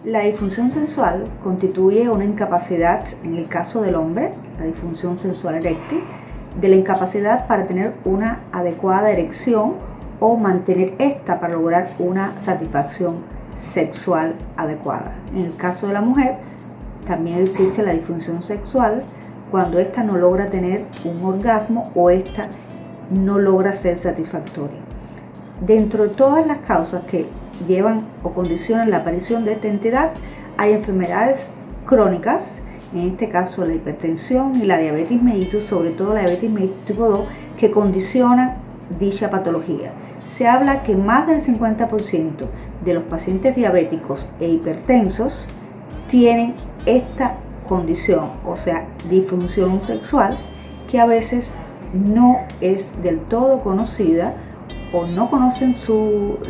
La disfunción sexual constituye una incapacidad, en el caso del hombre, la disfunción sexual eréctil, de la incapacidad para tener una adecuada erección o mantener esta para lograr una satisfacción sexual adecuada. En el caso de la mujer, también existe la disfunción sexual cuando ésta no logra tener un orgasmo o ésta no logra ser satisfactoria. Dentro de todas las causas que llevan o condicionan la aparición de esta entidad, hay enfermedades crónicas, en este caso la hipertensión y la diabetes mellitus, sobre todo la diabetes mellitus tipo 2, que condicionan dicha patología. Se habla que más del 50% de los pacientes diabéticos e hipertensos tienen esta condición, o sea, disfunción sexual, que a veces no es del todo conocida o no conocen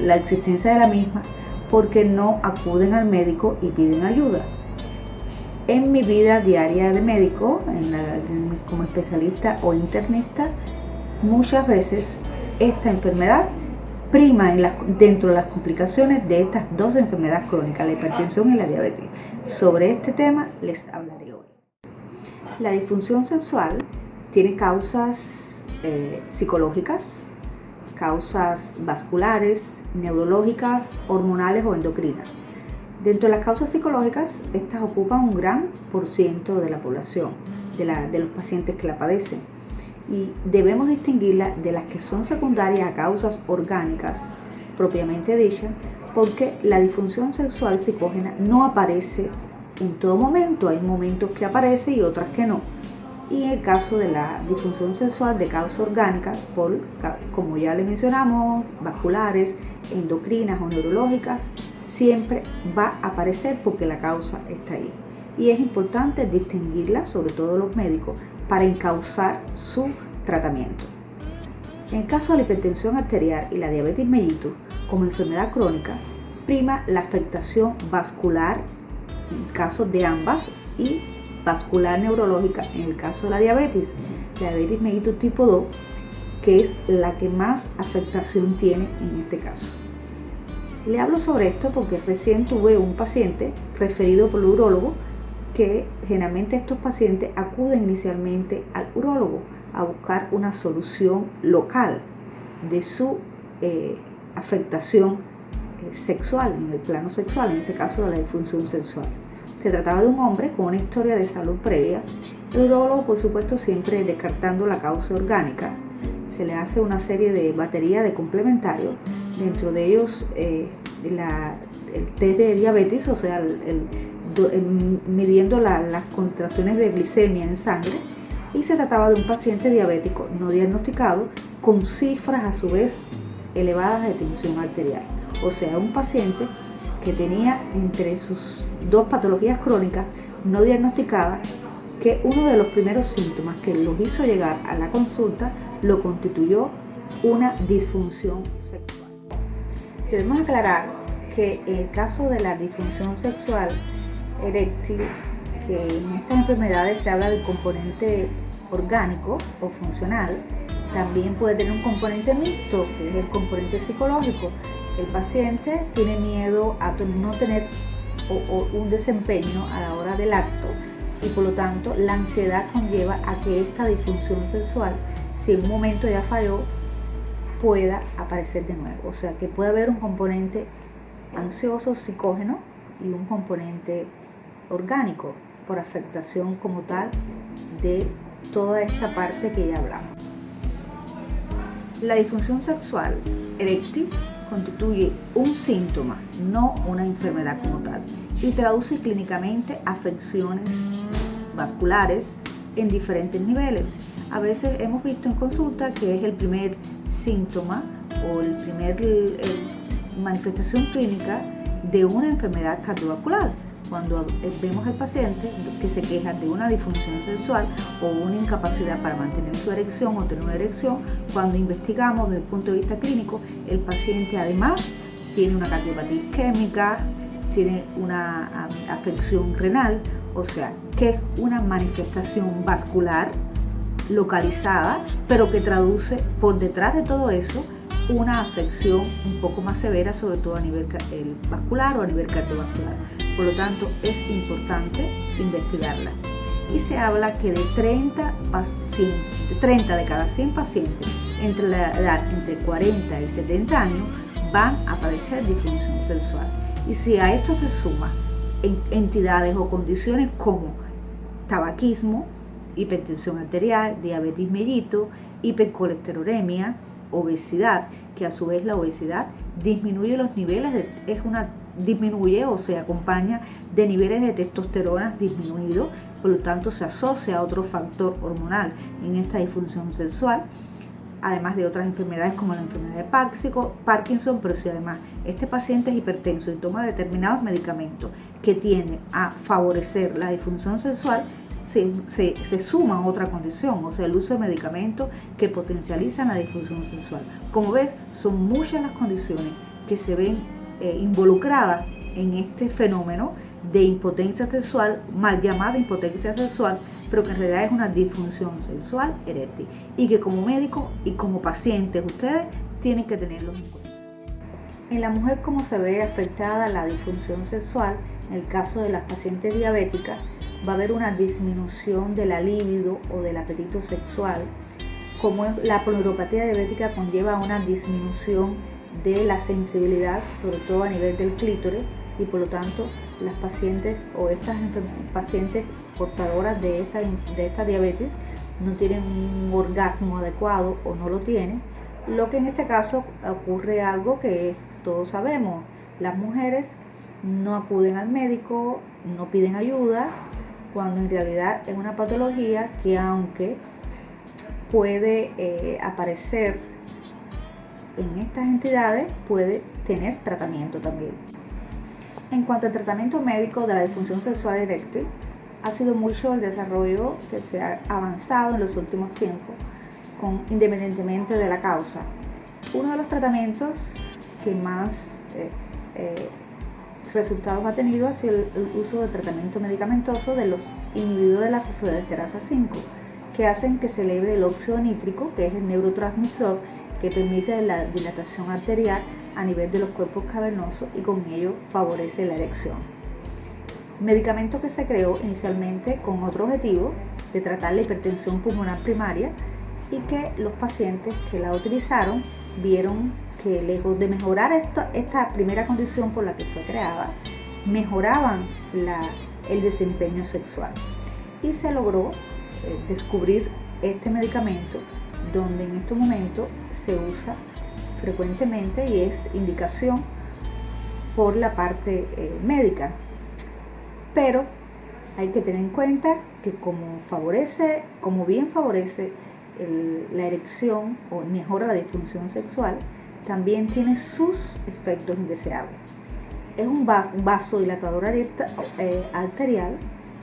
la existencia de la misma porque no acuden al médico y piden ayuda. En mi vida diaria de médico, como especialista o internista, muchas veces esta enfermedad prima dentro de las complicaciones de estas dos enfermedades crónicas, la hipertensión y la diabetes. Sobre este tema les hablaré hoy. La disfunción sexual tiene causas psicológicas, causas vasculares, neurológicas, hormonales o endocrinas. Dentro de las causas psicológicas, estas ocupan un gran % de la población, de los pacientes que la padecen. Y debemos distinguirla de las que son secundarias a causas orgánicas, propiamente dichas, porque la disfunción sexual psicógena no aparece en todo momento. Hay momentos que aparece y otras que no. Y en el caso de la disfunción sexual de causa orgánica, como ya le mencionamos, vasculares, endocrinas o neurológicas, siempre va a aparecer porque la causa está ahí. Y es importante distinguirla, sobre todo los médicos, para encauzar su tratamiento. En el caso de la hipertensión arterial y la diabetes mellitus, como enfermedad crónica, prima la afectación vascular en casos de ambas y vascular neurológica en el caso de la diabetes mellitus tipo 2, que es la que más afectación tiene en este caso. Le hablo sobre esto porque recién tuve un paciente referido por el urólogo, que generalmente estos pacientes acuden inicialmente al urólogo a buscar una solución local de su afectación sexual, en el plano sexual, en este caso de la disfunción sexual. Se trataba de un hombre con una historia de salud previa. El urólogo, por supuesto, siempre descartando la causa orgánica, se le hace una serie de batería de complementarios, dentro de ellos el test de diabetes, o sea, midiendo las concentraciones de glicemia en sangre, y se trataba de un paciente diabético no diagnosticado con cifras a su vez elevadas de tensión arterial, o sea, un paciente que tenía entre sus dos patologías crónicas no diagnosticadas, que uno de los primeros síntomas que los hizo llegar a la consulta lo constituyó una disfunción sexual. Debemos aclarar que en el caso de la disfunción sexual eréctil, que en estas enfermedades se habla del componente orgánico o funcional, también puede tener un componente mixto, que es el componente psicológico. El paciente tiene miedo a no tener un desempeño a la hora del acto, y por lo tanto la ansiedad conlleva a que esta disfunción sexual, si en un momento ya falló, pueda aparecer de nuevo. O sea que puede haber un componente ansioso psicógeno y un componente orgánico por afectación como tal de toda esta parte que ya hablamos. La disfunción sexual eréctil constituye un síntoma, no una enfermedad como tal, y traduce clínicamente afecciones vasculares en diferentes niveles. A veces hemos visto en consulta que es el primer síntoma o el primer manifestación clínica de una enfermedad cardiovascular. Cuando vemos al paciente que se queja de una disfunción sexual o una incapacidad para mantener su erección o tener una erección, cuando investigamos desde el punto de vista clínico, el paciente además tiene una cardiopatía isquémica, tiene una afección renal, o sea, que es una manifestación vascular localizada, pero que traduce por detrás de todo eso una afección un poco más severa, sobre todo a nivel vascular o a nivel cardiovascular. Por lo tanto, es importante investigarla. Y se habla que de 30 de cada 100 pacientes entre la edad entre 40 y 70 años van a padecer disfunción sexual. Y si a esto se suma entidades o condiciones como tabaquismo, hipertensión arterial, diabetes mellitus, hipercolesterolemia, obesidad, que a su vez la obesidad disminuye los niveles, disminuye o se acompaña de niveles de testosterona disminuidos, por lo tanto se asocia a otro factor hormonal en esta disfunción sexual, además de otras enfermedades como la enfermedad de Parkinson, pero si además este paciente es hipertenso y toma determinados medicamentos que tienden a favorecer la disfunción sexual, se suma otra condición, o sea, el uso de medicamentos que potencializan la disfunción sexual. Como ves, son muchas las condiciones que se ven involucradas en este fenómeno de impotencia sexual, mal llamada impotencia sexual, pero que en realidad es una disfunción sexual eréctil y que como médico y como pacientes ustedes tienen que tenerlo en cuenta. En la mujer, ¿cómo se ve afectada la disfunción sexual? En el caso de las pacientes diabéticas, va a haber una disminución de la libido o del apetito sexual. Como la polioneuropatía diabética conlleva una disminución de la sensibilidad, sobre todo a nivel del clítoris, y por lo tanto las pacientes o estas pacientes portadoras de esta diabetes no tienen un orgasmo adecuado o no lo tienen, lo que en este caso ocurre algo que todos sabemos: las mujeres no acuden al médico, no piden ayuda, cuando en realidad es una patología que, aunque puede aparecer en estas entidades, puede tener tratamiento también. En cuanto al tratamiento médico de la disfunción sexual eréctil, ha sido mucho el desarrollo que se ha avanzado en los últimos tiempos, independientemente de la causa. Uno de los tratamientos que más resultados ha tenido ha sido el uso de tratamiento medicamentoso de los inhibidores de la fosfodiesterasa 5, que hacen que se eleve el óxido nítrico, que es el neurotransmisor que permite la dilatación arterial a nivel de los cuerpos cavernosos y con ello favorece la erección. Medicamento que se creó inicialmente con otro objetivo de tratar la hipertensión pulmonar primaria y que los pacientes que la utilizaron vieron que, lejos de mejorar esta primera condición por la que fue creada, mejoraban el desempeño sexual. Y se logró descubrir este medicamento, donde en estos momentos se usa frecuentemente y es indicación por la parte médica. Pero hay que tener en cuenta que como bien favorece la erección o mejora la disfunción sexual, también tiene sus efectos indeseables. Es un vasodilatador arterial,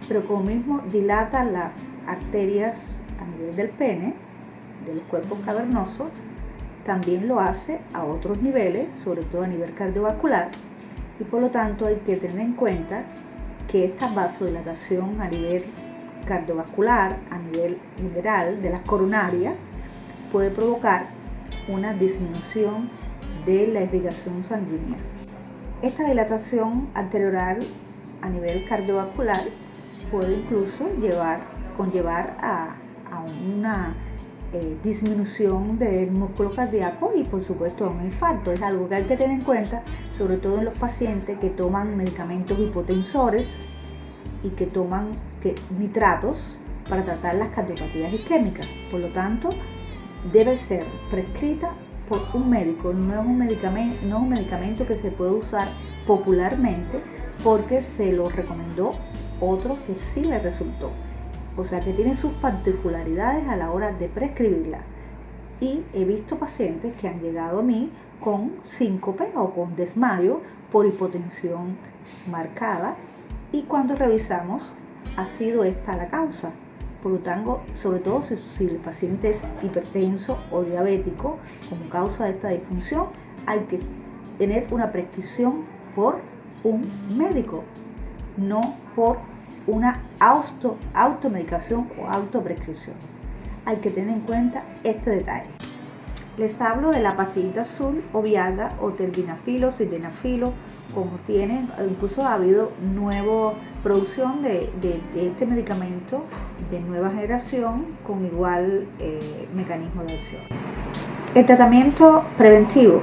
pero como mismo dilata las arterias a nivel del pene, de los cuerpos cavernosos, también lo hace a otros niveles, sobre todo a nivel cardiovascular, y por lo tanto hay que tener en cuenta que esta vasodilatación a nivel cardiovascular, a nivel general de las coronarias, puede provocar una disminución de la irrigación sanguínea. Esta dilatación arterioral a nivel cardiovascular puede incluso conllevar a una disminución del músculo cardíaco y por supuesto a un infarto. Es algo que hay que tener en cuenta, sobre todo en los pacientes que toman medicamentos hipotensores y que toman nitratos para tratar las cardiopatías isquémicas. Por lo tanto, debe ser prescrita por un médico, no es un medicamento que se puede usar popularmente porque se lo recomendó otro que sí le resultó. O sea que tiene sus particularidades a la hora de prescribirla. Y he visto pacientes que han llegado a mí con síncope o con desmayo por hipotensión marcada, y cuando revisamos ha sido esta la causa. Por lo tanto, sobre todo si el paciente es hipertenso o diabético como causa de esta disfunción, hay que tener una prescripción por un médico, no por una automedicación o autoprescripción. Hay que tener en cuenta este detalle. Les hablo de la pastillita azul o Viagra o Terdinafilo, Sildenafilo, como tienen, incluso ha habido nueva producción de este medicamento de nueva generación con igual mecanismo de acción. El tratamiento preventivo,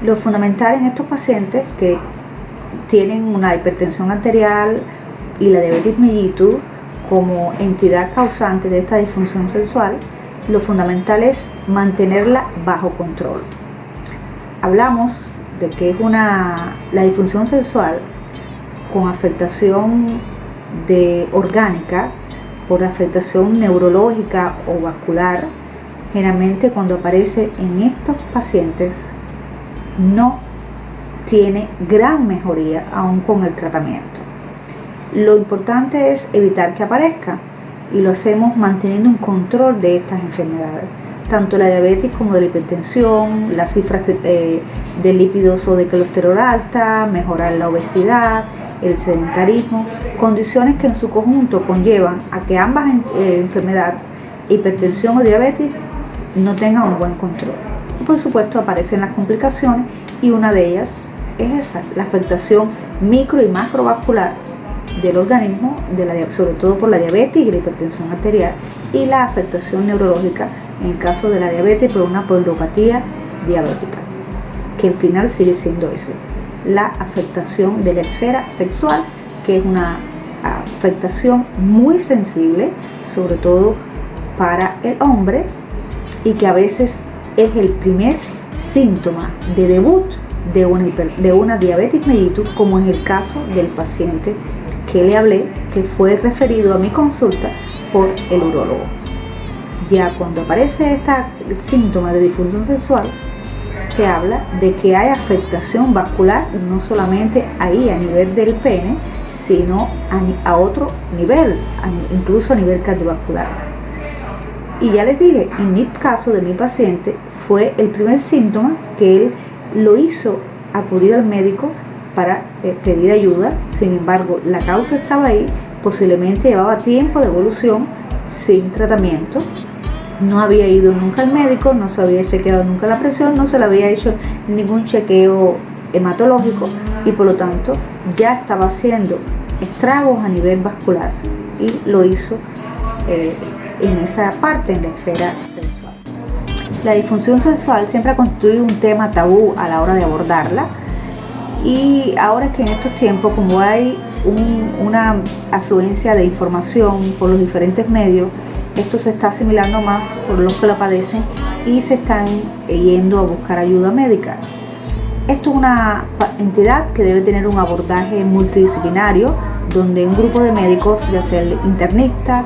lo fundamental en estos pacientes que tienen una hipertensión arterial y la diabetes mellitus como entidad causante de esta disfunción sexual, lo fundamental es mantenerla bajo control. Hablamos de que es la disfunción sexual con afectación orgánica por afectación neurológica o vascular. Generalmente cuando aparece en estos pacientes no tiene gran mejoría aún con el tratamiento. Lo importante es evitar que aparezca y lo hacemos manteniendo un control de estas enfermedades, tanto la diabetes como de la hipertensión, las cifras de lípidos o de colesterol alta, mejorar la obesidad, el sedentarismo, condiciones que en su conjunto conllevan a que ambas enfermedades, hipertensión o diabetes, no tengan un buen control. Y por supuesto aparecen las complicaciones y una de ellas es esa, la afectación micro y macrovascular del organismo, sobre todo por la diabetes y la hipertensión arterial, y la afectación neurológica en el caso de la diabetes por una polidopatía diabética, que al final sigue siendo la afectación de la esfera sexual, que es una afectación muy sensible, sobre todo para el hombre, y que a veces es el primer síntoma de debut de una diabetes mellitus, como en el caso del paciente que le hablé, que fue referido a mi consulta por el urólogo. Ya cuando aparece este síntoma de disfunción sexual, se habla de que hay afectación vascular, no solamente ahí a nivel del pene, sino a otro nivel, incluso a nivel cardiovascular. Y ya les dije, en mi caso de mi paciente, fue el primer síntoma que él lo hizo acudir al médico para pedir ayuda. Sin embargo, la causa estaba ahí, posiblemente llevaba tiempo de evolución sin tratamiento, no había ido nunca al médico, no se había chequeado nunca la presión, no se le había hecho ningún chequeo hematológico y por lo tanto ya estaba haciendo estragos a nivel vascular y lo hizo en esa parte, en la esfera sexual. La disfunción sexual siempre ha constituido un tema tabú a la hora de abordarla. Y ahora es que en estos tiempos, como hay una afluencia de información por los diferentes medios, esto se está asimilando más por los que lo padecen y se están yendo a buscar ayuda médica. Esto es una entidad que debe tener un abordaje multidisciplinario, donde un grupo de médicos, ya sea el internista,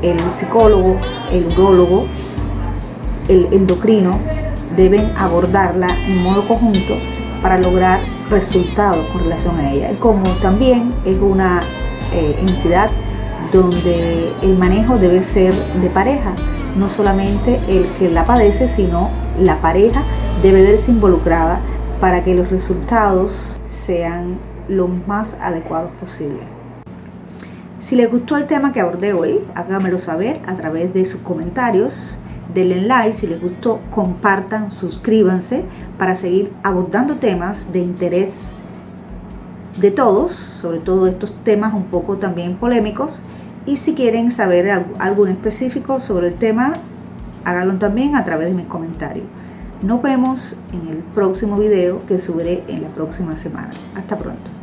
el psicólogo, el urólogo, el endocrino, deben abordarla en modo conjunto para lograr resultados con relación a ella. Como también es una entidad donde el manejo debe ser de pareja, no solamente el que la padece, sino la pareja debe verse involucrada para que los resultados sean lo más adecuados posible. Si les gustó el tema que abordé hoy, háganmelo saber a través de sus comentarios. Denle like si les gustó, compartan, suscríbanse para seguir abordando temas de interés de todos, sobre todo estos temas un poco también polémicos. Y si quieren saber algo en específico sobre el tema, háganlo también a través de mis comentarios. Nos vemos en el próximo video que subiré en la próxima semana. Hasta pronto.